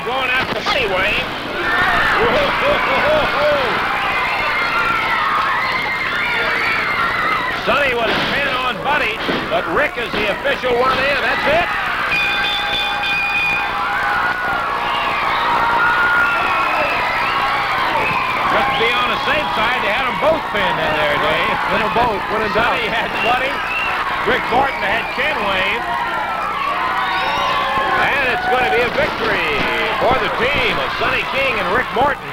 Sonny going after Sonny Wayne. Sonny was 10 on Buddy, but Rick is the official one in. That's it. Just to be on the safe side, they had them both pinned in there, Dave. Win them both. Win them Sonny had Buddy. Rick Morton had Ken Wayne. And it's going to be a victory for the team of Sonny King and Rick Morton.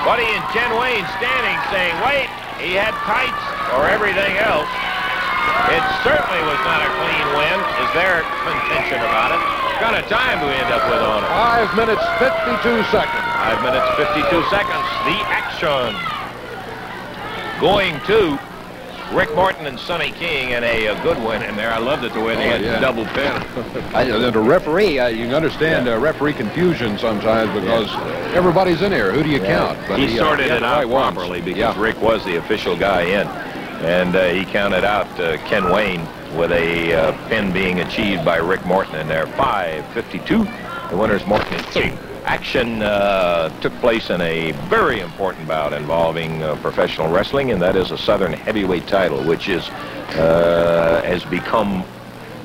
Buddy and Ken Wayne standing saying, wait, he had tights or everything else. It certainly was not a clean win. Is there contention about it? What kind of time do we end up with on it? 5 minutes, 52 seconds. 5 minutes, 52 seconds. The action going to Rick Morton and Sonny King, and a good win in there. I loved it the way they had the double pin. The referee, you can understand referee confusion sometimes because everybody's in here. Who do you count? But he sorted it out properly because Rick was the official guy in. And he counted out Ken Wayne with a pin being achieved by Rick Morton in there. 5:52. The winner's Morton and King. Action took place in a very important bout involving professional wrestling, and that is a Southern heavyweight title, which is has become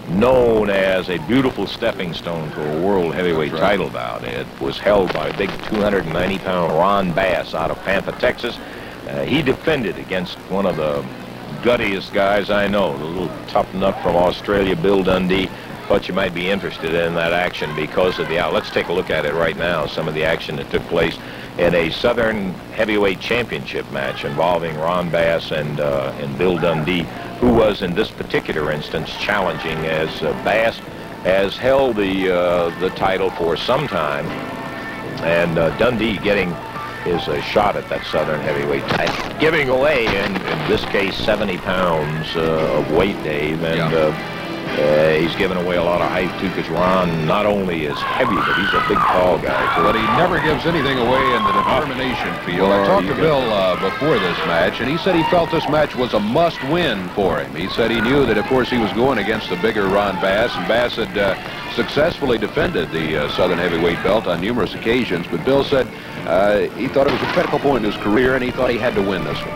known as a beautiful stepping stone to a world heavyweight title bout. It was held by a big 290-pound Ron Bass out of Pampa, Texas. He defended against one of the guttiest guys I know, the little tough nut from Australia, Bill Dundee. Thought you might be interested in that action because of the out. Let's take a look at it right now. Some of the action that took place in a Southern Heavyweight Championship match involving Ron Bass and Bill Dundee, who was in this particular instance challenging, as Bass has held the title for some time, and Dundee getting his shot at that Southern Heavyweight title, giving away in this case 70 pounds of weight, Dave, and. He's given away a lot of height, too, because Ron not only is heavy, but he's a big, tall guy, too. But he never gives anything away in the determination field. I talked to Bill before this match, and he said he felt this match was a must-win for him. He said he knew that, of course, he was going against the bigger Ron Bass, and Bass had successfully defended the Southern Heavyweight belt on numerous occasions. But Bill said he thought it was a critical point in his career, and he thought he had to win this one.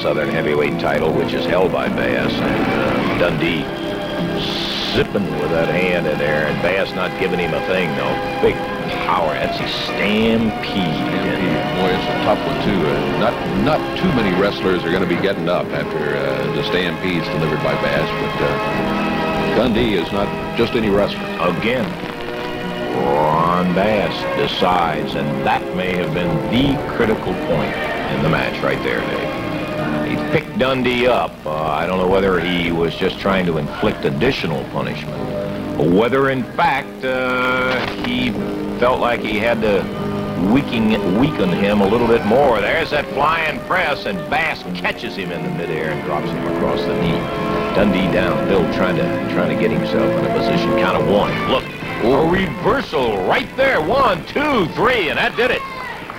Southern Heavyweight title, which is held by Bass, and Dundee zipping with that hand in there, and Bass not giving him a thing, though. Big power. That's a stampede. Boy, it's a tough one, too. Not too many wrestlers are going to be getting up after the stampedes delivered by Bass, but Dundee is not just any wrestler. Again, Ron Bass decides, and that may have been the critical point in the match right there, Dave. He picked Dundee up. I don't know whether he was just trying to inflict additional punishment, or whether, in fact, he felt like he had to weaken him a little bit more. There's that flying press, and Bass catches him in the midair and drops him across the knee. Dundee down. Bill trying to get himself in a position. Count of one. Look. A reversal right there. 1, 2, 3, and that did it.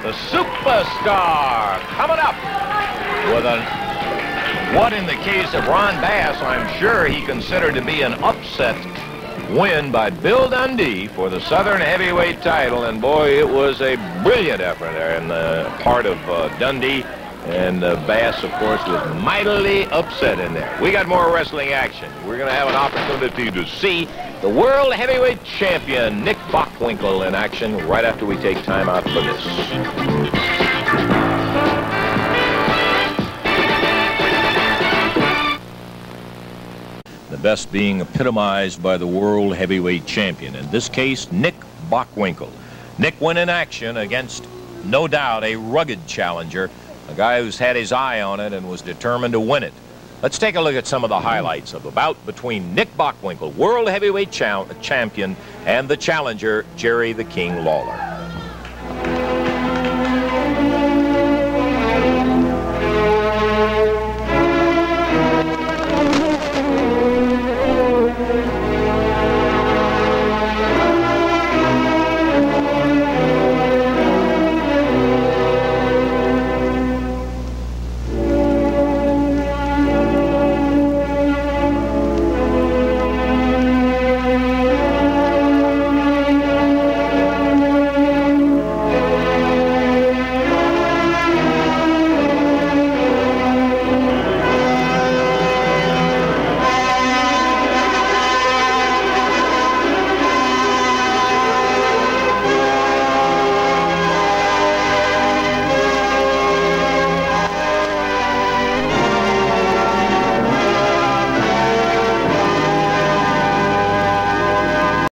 The superstar coming up with what in the case of Ron Bass, I'm sure he considered to be an upset win by Bill Dundee for the Southern Heavyweight title. And boy, it was a brilliant effort there on the part of Dundee. And Bass, of course, was mightily upset in there. We got more wrestling action. We're going to have an opportunity to see the World Heavyweight Champion, Nick Bockwinkel, in action right after we take time out for this. The best being epitomized by the World Heavyweight Champion. In this case, Nick Bockwinkel. Nick went in action against, no doubt, a rugged challenger, a guy who's had his eye on it and was determined to win it. Let's take a look at some of the highlights of the bout between Nick Bockwinkel, World Heavyweight Champion, and the challenger, Jerry the King Lawler.